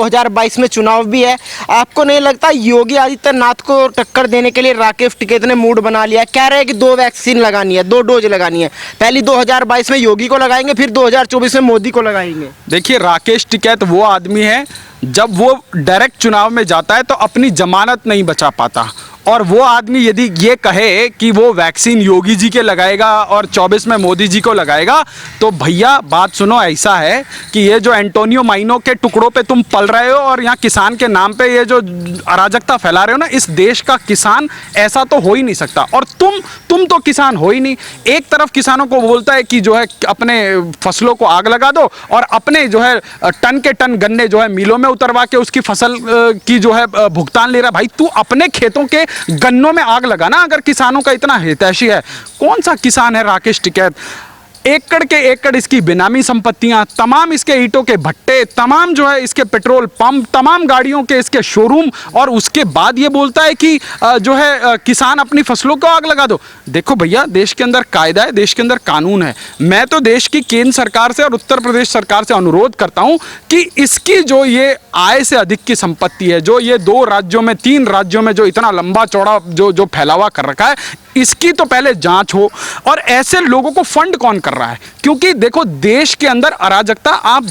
2022 में चुनाव भी है, आपको नहीं लगता योगी आदित्यनाथ को टक्कर देने के लिए राकेश टिकैत ने मूड बना लिया? कह रहे हैं कि 2 वैक्सीन लगानी है, 2 डोज लगानी है, पहली 2022 में योगी को लगाएंगे, फिर 2024 में मोदी को लगाएंगे। देखिए, राकेश टिकैत वो आदमी है, जब वो डायरेक्ट चुनाव में जाता है तो अपनी जमानत नहीं बचा पाता। और वो आदमी यदि ये कहे कि वो वैक्सीन योगी जी के लगाएगा और 24 में मोदी जी को लगाएगा, तो भैया बात सुनो, ऐसा है कि ये जो एंटोनियो माइनो के टुकड़ों पे तुम पल रहे हो और यहाँ किसान के नाम पे ये जो अराजकता फैला रहे हो ना, इस देश का किसान ऐसा तो हो ही नहीं सकता। और तुम तो किसान हो ही नहीं। एक तरफ किसानों को बोलता है कि जो है अपने फसलों को आग लगा दो, और अपने जो है टन के टन गन्ने जो है मिलों में उतरवा के उसकी फसल की जो है भुगतान ले रहा। भाई तू अपने खेतों के गन्नों में आग लगाना, अगर किसानों का इतना हितैषी है। कौन सा किसान है राकेश टिकैत? एकड़ के एकड़ इसकी बेनामी संपत्तियां, तमाम इसके ईंटों के भट्टे, तमाम जो है इसके पेट्रोल पंप, तमाम गाड़ियों के इसके शोरूम, और उसके बाद ये बोलता है कि जो है किसान अपनी फसलों को आग लगा दो। देखो भैया, देश के अंदर कायदा है, देश के अंदर कानून है। मैं तो देश की केंद्र सरकार से और उत्तर प्रदेश सरकार से अनुरोध करता हूं कि इसकी जो ये आय से अधिक की संपत्ति है, जो ये 2 राज्यों में 3 राज्यों में जो इतना लंबा चौड़ा जो फैलावा कर रखा है, इसकी तो पहले जांच हो। और ऐसे लोगों को फंड कौन कर रहा है? क्योंकि देखो, देश के अंदर अराजकता आप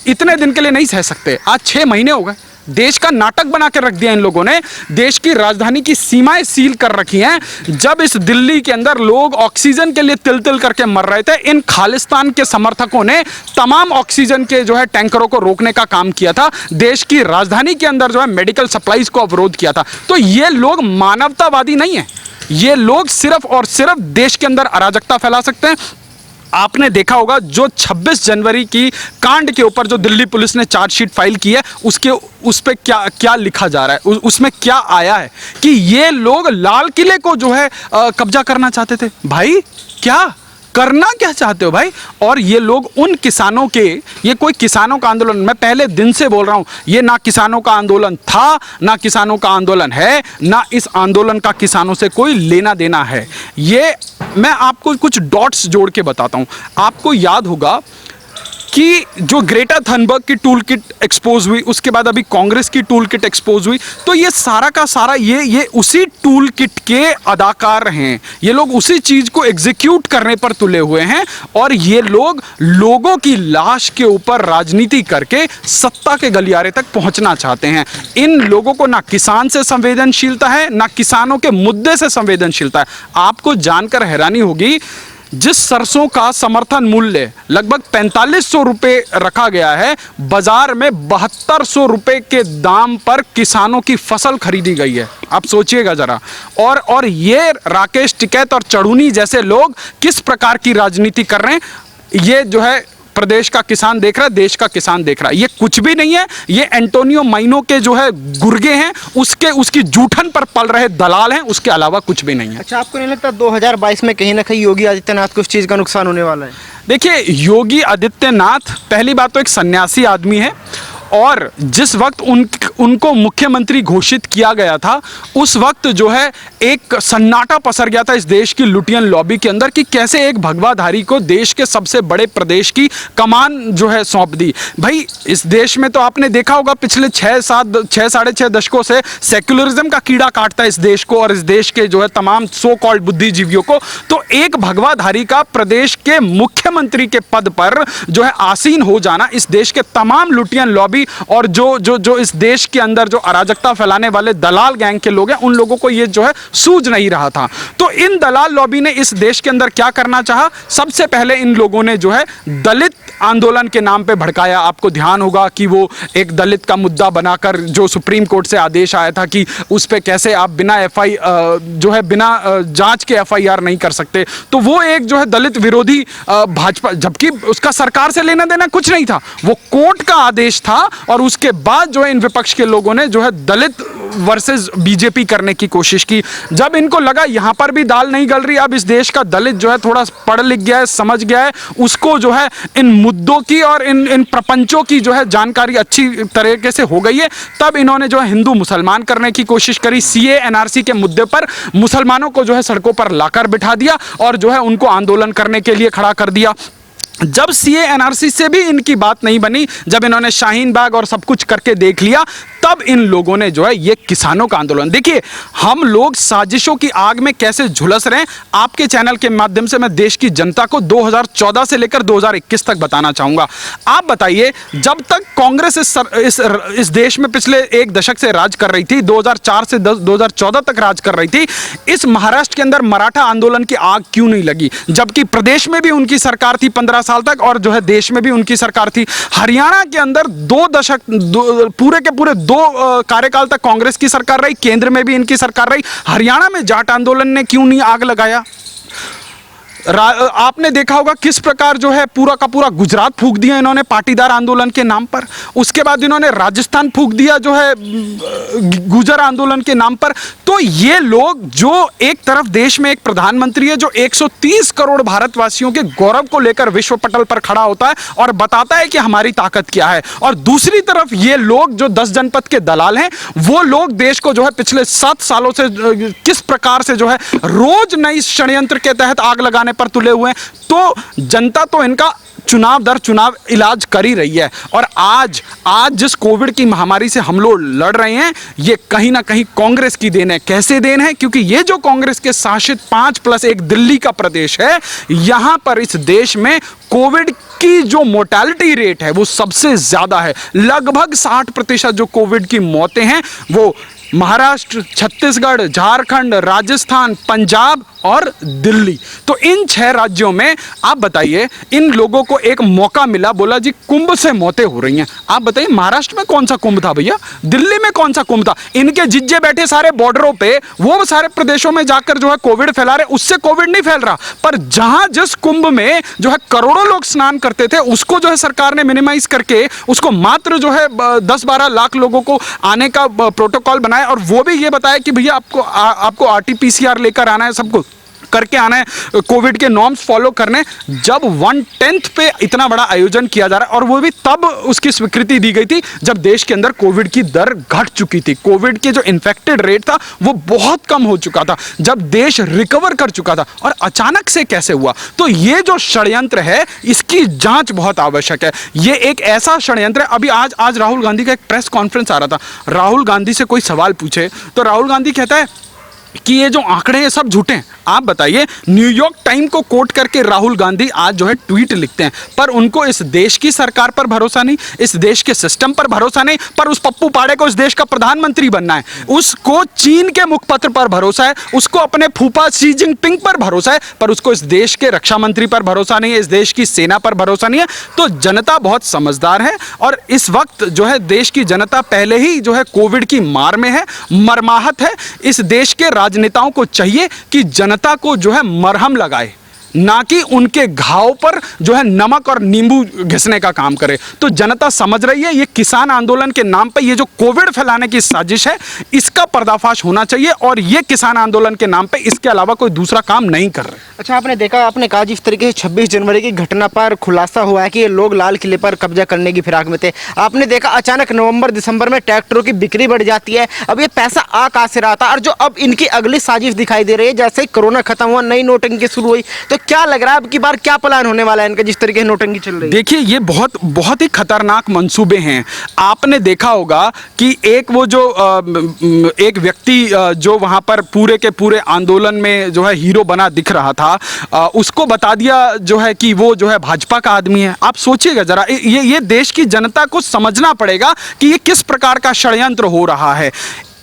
इतने दिन के लिए नहीं सह सकते। आज 6 महीने हो गए, देश का नाटक बना के रख दिया इन लोगों ने। देश की राजधानी की सीमाएं सील कर रखी हैं। जब इस दिल्ली के अंदर लोग ऑक्सीजन के लिए तिल तिल करके मर रहे थे, इन खालिस्तान के समर्थकों ने तमाम ऑक्सीजन के जो है टैंकरों को रोकने का काम किया था। देश की राजधानी के अंदर जो है मेडिकल सप्लाईज को अवरोध किया था। तो ये लोग मानवतावादी नहीं है, ये लोग सिर्फ और सिर्फ देश के अंदर अराजकता फैला सकते हैं। आपने देखा होगा जो 26 जनवरी की कांड के ऊपर जो दिल्ली पुलिस ने चार्जशीट फाइल की है, उस पे क्या लिखा जा रहा है, उसमें क्या आया है कि ये लोग लाल किले को जो है कब्जा करना चाहते थे। भाई क्या करना क्या चाहते हो भाई? और ये लोग उन किसानों के, ये कोई किसानों का आंदोलन, मैं पहले दिन से बोल रहा हूं, ये ना किसानों का आंदोलन था, ना किसानों का आंदोलन है, ना इस आंदोलन का किसानों से कोई लेना देना है। ये मैं आपको कुछ डॉट्स जोड़ के बताता हूं। आपको याद होगा कि जो ग्रेटा थनबर्ग की टूल किट एक्सपोज हुई, उसके बाद अभी कांग्रेस की टूल किट एक्सपोज हुई, तो ये सारा का सारा ये उसी टूल किट के अदाकार हैं। ये लोग उसी चीज को एग्जीक्यूट करने पर तुले हुए हैं, और ये लोग लोगों की लाश के ऊपर राजनीति करके सत्ता के गलियारे तक पहुंचना चाहते हैं। इन लोगों को ना किसान से संवेदनशीलता है, ना किसानों के मुद्दे से संवेदनशीलता है। आपको जानकर हैरानी होगी, जिस सरसों का समर्थन मूल्य लगभग 4500 रुपये रखा गया है, बाजार में 7200 रुपये के दाम पर किसानों की फसल खरीदी गई है। आप सोचिएगा जरा। और ये राकेश टिकैत और चढ़ूनी जैसे लोग किस प्रकार की राजनीति कर रहे हैं, ये जो है प्रदेश का किसान देख रहा है, देश का किसान देख रहा है। ये कुछ भी नहीं है, ये एंटोनियो माइनो के जो है गुर्गे हैं, उसकी जूठन पर पल रहे दलाल हैं, उसके अलावा कुछ भी नहीं है। अच्छा, आपको नहीं लगता 2022 में कहीं ना कहीं योगी आदित्यनाथ को उस चीज़ का नुकसान होने वाला है? देखिए, योगी आदित्यनाथ पहली बात तो एक सन्यासी आदमी है, और जिस वक्त उनको मुख्यमंत्री घोषित किया गया था, उस वक्त जो है एक सन्नाटा पसर गया था इस देश की लुटियन लॉबी के अंदर कि कैसे एक भगवाधारी को देश के सबसे बड़े प्रदेश की कमान जो है सौंप दी। भाई इस देश में तो आपने देखा होगा पिछले 6-6.5 दशकों से सेक्युलरिज्म का कीड़ा काटता है इस देश को और इस देश के जो है तमाम सो कॉल्ड बुद्धिजीवियों को। तो एक भगवाधारी का प्रदेश के मुख्यमंत्री के पद पर जो है आसीन हो जाना, इस देश के तमाम लुटियन लॉबी और जो इस देश के अंदर जो अराजकता फैलाने वाले दलाल गैंग के लोग हैं, उन लोगों को ये जो है सूझ नहीं रहा था। तो इन दलाल लॉबी ने इस देश के अंदर क्या करना चाहा, सबसे पहले इन लोगों ने जो है दलित आंदोलन के नाम पे भड़काया। आपको ध्यान होगा कि वो एक दलित का मुद्दा बनाकर जो सुप्रीम कोर्ट से आदेश आया था कि उस पे कैसे आप बिना जांच के एफआईआर नहीं कर सकते, तो वो एक जो है दलित विरोधी भाजपा, जबकि उसका सरकार से लेना देना कुछ नहीं था, वो कोर्ट का आदेश था। और उसके बाद जो है इन विपक्ष के लोगों ने जो है दलित वर्सेस बीजेपी करने की कोशिश की। जब इनको लगा यहां पर भी दाल नहीं गल रही, अब इस देश का दलित जो है थोड़ा पढ़ लिख गया है, समझ गया है, उसको जो है इन मुद्दों की और इन प्रपंचों की जो है जानकारी अच्छी तरीके से हो गई है, तब इन्होंने जो है हिंदू मुसलमान करने की कोशिश करी। सीए एनआरसी के मुद्दे पर मुसलमानों को जो है सड़कों पर लाकर बिठा दिया और जो है उनको आंदोलन करने के लिए खड़ा कर दिया। जब सीए एनआरसी से भी इनकी बात नहीं बनी, जब इन्होंने शाहीन बाग और सब कुछ करके देख लिया, तब इन लोगों ने जो है ये किसानों का आंदोलन। देखिए हम लोग साजिशों की आग में कैसे झुलस रहे हैं, आपके चैनल के माध्यम से मैं देश की जनता को 2014 से लेकर 2021 तक बताना चाहूंगा। आप बताइए, जब तक कांग्रेस इस देश में पिछले एक दशक से राज कर रही थी, 2004 से 2014 तक राज कर रही थी, इस महाराष्ट्र के अंदर मराठा आंदोलन की आग क्यों नहीं लगी? जबकि प्रदेश में भी उनकी सरकार थी 15 साल तक, और जो है देश में भी उनकी सरकार थी। हरियाणा के अंदर पूरे के पूरे 2 कार्यकाल तक कांग्रेस की सरकार रही, केंद्र में भी इनकी सरकार रही। हरियाणा में जाट आंदोलन ने क्यों नहीं आग लगाया? आपने देखा होगा किस प्रकार जो है पूरा का पूरा गुजरात फूंक दिया इन्होंने पाटीदार आंदोलन के नाम पर। उसके बाद इन्होंने राजस्थान फूंक दिया जो है गुजर आंदोलन के नाम पर। तो ये लोग, जो एक तरफ देश में एक प्रधानमंत्री है जो 130 करोड़ भारतवासियों के गौरव को लेकर विश्व पटल पर खड़ा होता है और बताता है कि हमारी ताकत क्या है, और दूसरी तरफ ये लोग जो 10 जनपद के दलाल हैं, वो लोग देश को जो है पिछले 7 सालों से किस प्रकार से जो है रोज नई षड्यंत्र के तहत आग लगाने पर तुले हुए हैं। तो जनता तो इनका चुनाव दर चुनाव इलाज कर ही रही है। और आज जिस कोविड की महामारी से हम लोग लड़ रहे हैं, ये कहीं ना कहीं कांग्रेस की देन है। कैसे देन है? क्योंकि ये जो कांग्रेस के शासित 5+1 दिल्ली का प्रदेश है, यहां पर इस देश में कोविड की जो मोर्टेलिटी रेट है वो सबसे ज्यादा है। लगभग 60% जो कोविड की मौतें हैं वो महाराष्ट्र, छत्तीसगढ़, झारखंड, राजस्थान, पंजाब और दिल्ली। तो इन 6 राज्यों में आप बताइए, इन लोगों को एक मौका मिला, बोला जी कुंभ से मौतें हो रही हैं। आप बताइए महाराष्ट्र में कौन सा कुंभ था भैया? दिल्ली में कौन सा कुंभ था? इनके जिज्जे बैठे सारे बॉर्डरों पे, वो सारे प्रदेशों में जाकर जो है कोविड फैला रहे, उससे कोविड नहीं फैल रहा। पर जहां जिस कुंभ में जो है करोड़ों लोग स्नान करते थे, उसको जो है सरकार ने मिनिमाइज करके उसको मात्र जो है 10-12 लाख लोगों को आने का प्रोटोकॉल बनाया, और वो भी ये बताया कि भैया आपको RT-PCR लेकर आना है, सबको करके आना है, कोविड के नॉर्म्स फॉलो करने। जब 1/10 पे इतना बड़ा आयोजन किया जा रहा है, और वो भी तब उसकी स्वीकृति दी गई थी जब देश के अंदर कोविड की दर घट चुकी थी, कोविड के जो इन्फेक्टेड रेट था वो बहुत कम हो चुका था, जब देश रिकवर कर चुका था। और अचानक से कैसे हुआ? तो ये जो षड्यंत्र है इसकी जांच बहुत आवश्यक है। ये एक ऐसा षड्यंत्र है। अभी आज राहुल गांधी का एक प्रेस कॉन्फ्रेंस आ रहा था, राहुल गांधी से कोई सवाल पूछे तो राहुल गांधी कहता है कि ये जो आंकड़े हैं सब झूठे हैं। आप बताइए, न्यूयॉर्क टाइम को कोट करके राहुल गांधी आज जो है ट्वीट लिखते हैं, पर उनको इस देश की सरकार पर भरोसा नहीं, इस देश के सिस्टम पर भरोसा नहीं, पर उस पप्पू पाड़े को इस देश का प्रधानमंत्री बनना है। उसको चीन के मुखपत्र पर भरोसा है, उसको अपने फूफा शी जिनपिंग पर भरोसा है, पर उसको इस देश के रक्षा मंत्री पर भरोसा नहीं है, इस देश की सेना पर भरोसा नहीं है। तो जनता बहुत समझदार है, और इस वक्त जो है देश की जनता पहले ही जो है कोविड की मार में है, मरमाहत है। इस देश के राजनेताओं को चाहिए कि जनता को जो है मरहम लगाए, ना कि उनके घाव पर जो है नमक और नींबू घिसने का काम करे। तो जनता समझ रही है, ये किसान आंदोलन के नाम पे ये जो कोविड फैलाने की साजिश है, इसका पर्दाफाश होना चाहिए, और ये किसान आंदोलन के नाम पे इसके अलावा कोई दूसरा काम नहीं कर रहे। अच्छा, आपने कहा जिस तरीके से 26 जनवरी की घटना पर खुलासा हुआ है कि ये लोग लाल किले पर कब्जा करने की फिराक में थे, आपने देखा अचानक नवंबर-दिसंबर में ट्रैक्टरों की बिक्री बढ़ जाती है। अब ये पैसा आ कहां से रहा था? और जो अब इनकी अगली साजिश दिखाई दे रही है, जैसे ही कोरोना खत्म हुआ, नई नोटंकी शुरू हुई, तो क्या लग रहा है अब की बार क्या प्लान होने वाला है इनका, जिस तरीके से नोटंकी चल रही है? देखिए, ये बहुत ही खतरनाक मंसूबे हैं। आपने देखा होगा कि एक व्यक्ति जो वहां पर पूरे के पूरे आंदोलन में जो है हीरो बना दिख रहा था, उसको बता दिया जो है कि वो जो है भाजपा का आदमी है। आप सोचिएगा जरा, ये देश की जनता को समझना पड़ेगा कि ये किस प्रकार का षड्यंत्र हो रहा है।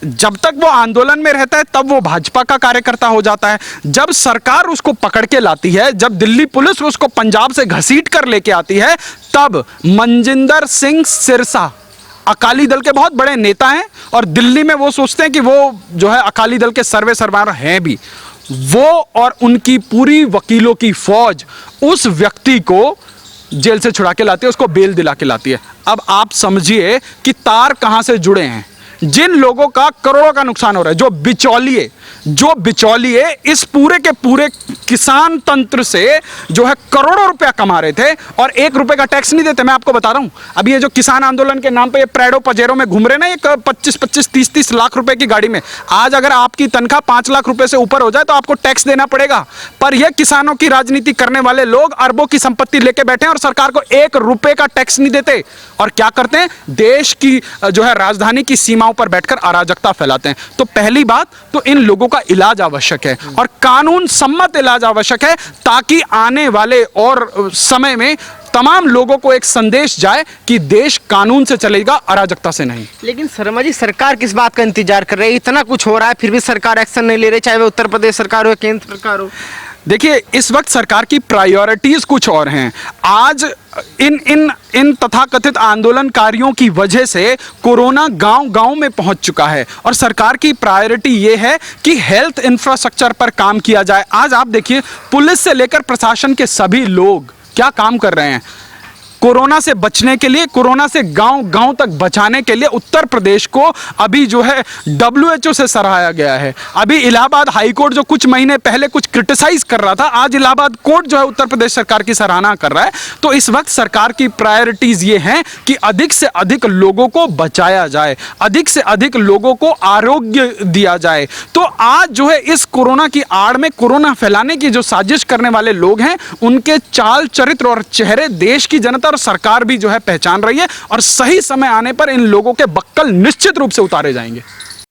जब तक वो आंदोलन में रहता है तब वो भाजपा का कार्यकर्ता हो जाता है, जब सरकार उसको पकड़ के लाती है, जब दिल्ली पुलिस उसको पंजाब से घसीट कर लेके आती है, तब मनजिंदर सिंह सिरसा अकाली दल के बहुत बड़े नेता हैं, और दिल्ली में वो सोचते हैं कि वो जो है अकाली दल के सर्वे सरदार हैं भी, वो और उनकी पूरी वकीलों की फौज उस व्यक्ति को जेल से छुड़ा के लाती है, उसको बेल दिला के लाती है। अब आप समझिए कि तार कहां से जुड़े हैं। जिन लोगों का करोड़ों का नुकसान हो रहा है, जो बिचौलिए इस पूरे के पूरे किसान तंत्र से जो है करोड़ों रुपया कमा रहे थे और 1 रुपए का टैक्स नहीं देते। मैं आपको बता रहा हूं, अभी ये जो किसान आंदोलन के नाम पे ये प्रेडो पजेरो में घूम रहे ना, ये 25-25, 30-30 लाख रुपए की गाड़ी में, आज अगर आपकी तनख्वाह 5 लाख रुपए से ऊपर हो जाए तो आपको टैक्स देना पड़ेगा। पर ये किसानों की राजनीति करने वाले लोग अरबों की संपत्ति लेके बैठे हैं और सरकार को 1 रुपए का टैक्स नहीं देते। और क्या करते हैं, देश की जो है राजधानी की सीमाओं पर बैठकर अराजकता फैलाते हैं। तो पहली बात तो इन लोगों का इलाज आवश्यक है और कानून सम्मत इलाज आवश्यक है, ताकि आने वाले और समय में तमाम लोगों को एक संदेश जाए कि देश कानून से चलेगा, अराजकता से नहीं। लेकिन शर्मा जी, सरकार किस बात का इंतजार कर रही है? इतना कुछ हो रहा है फिर भी सरकार एक्शन नहीं ले रही, चाहे वो उत्तर प्रदेश सरकार हो, केंद्र सरकार हो। देखिए, इस वक्त सरकार की प्रायोरिटीज कुछ और हैं। आज इन तथाकथित आंदोलनकारियों की वजह से कोरोना गांव-गांव में पहुंच चुका है और सरकार की प्रायोरिटी ये है कि हेल्थ इंफ्रास्ट्रक्चर पर काम किया जाए। आज आप देखिए, पुलिस से लेकर प्रशासन के सभी लोग क्या काम कर रहे हैं कोरोना से बचने के लिए, कोरोना से गांव-गांव तक बचाने के लिए। उत्तर प्रदेश को अभी जो है WHO से सराहा गया है। अभी इलाहाबाद हाई कोर्ट जो कुछ महीने पहले कुछ क्रिटिसाइज कर रहा था, आज इलाहाबाद कोर्ट जो है उत्तर प्रदेश सरकार की सराहना कर रहा है। तो इस वक्त सरकार की प्रायोरिटीज ये हैं कि अधिक से अधिक लोगों को बचाया जाए, अधिक से अधिक लोगों को आरोग्य दिया जाए। तो आज जो है इस कोरोना की आड़ में, कोरोना फैलाने की जो साजिश करने वाले लोग हैं, उनके चाल चरित्र और चेहरे देश की जनता और सरकार भी जो है पहचान रही है और सही समय आने पर इन लोगों के बक्कल निश्चित रूप से उतारे जाएंगे।